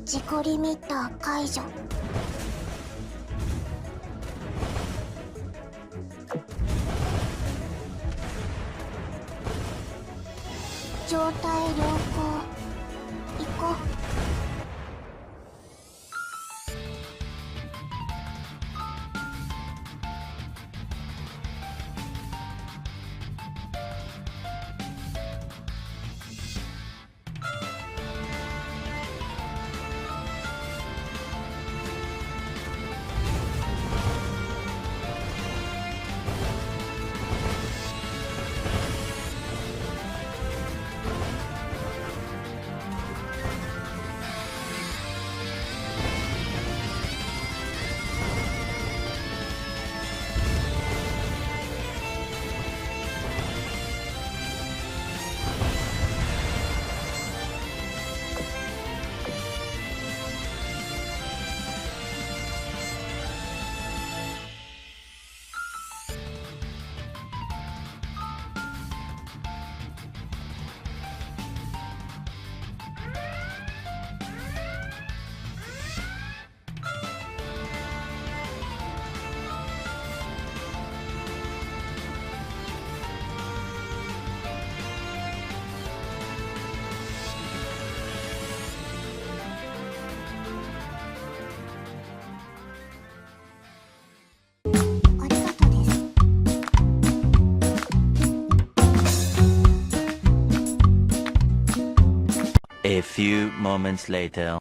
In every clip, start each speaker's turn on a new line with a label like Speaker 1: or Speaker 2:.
Speaker 1: 自己リミッター解除。状態良好。行こう。
Speaker 2: A few moments later.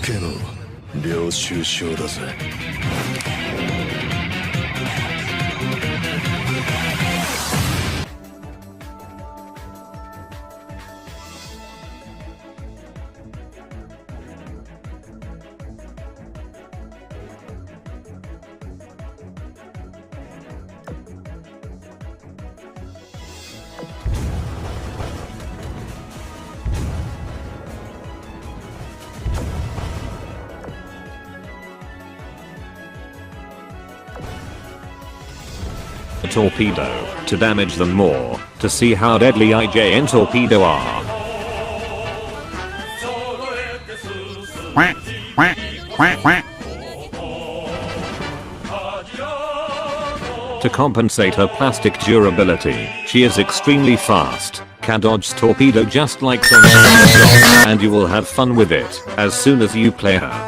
Speaker 3: Suisei の領収書だぜ。
Speaker 4: Torpedo to damage them more, to see how deadly IJN torpedo are. To compensate her plastic durability, she is extremely fast, can dodge torpedo just like Sonic, and you will have fun with it as soon as you play her.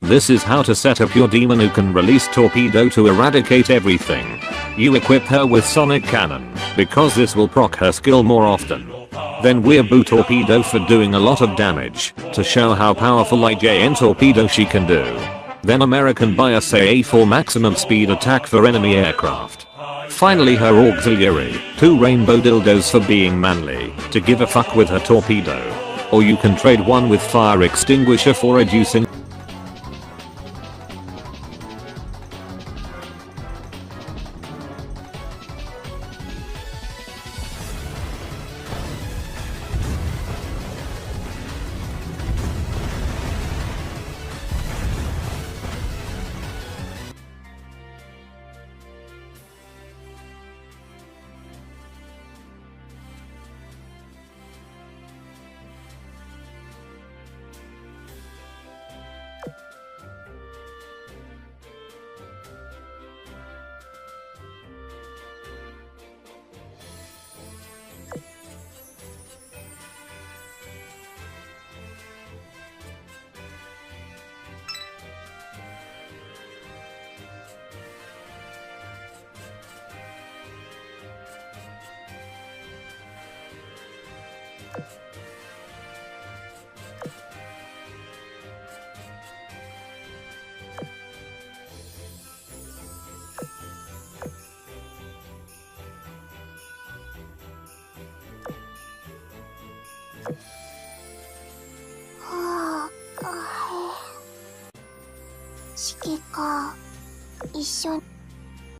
Speaker 4: This is how to set up your demon who can release torpedo to eradicate everything. You equip her with sonic cannon, because this will proc her skill more often. Then weeaboo torpedo for doing a lot of damage, to show how powerful IJN torpedo she can do. Then American Suisei for maximum speed attack for enemy aircraft. Finally her auxiliary, 2 rainbow dildos for being manly, to give a fuck with her torpedo. Or you can trade one with fire extinguisher for reducing.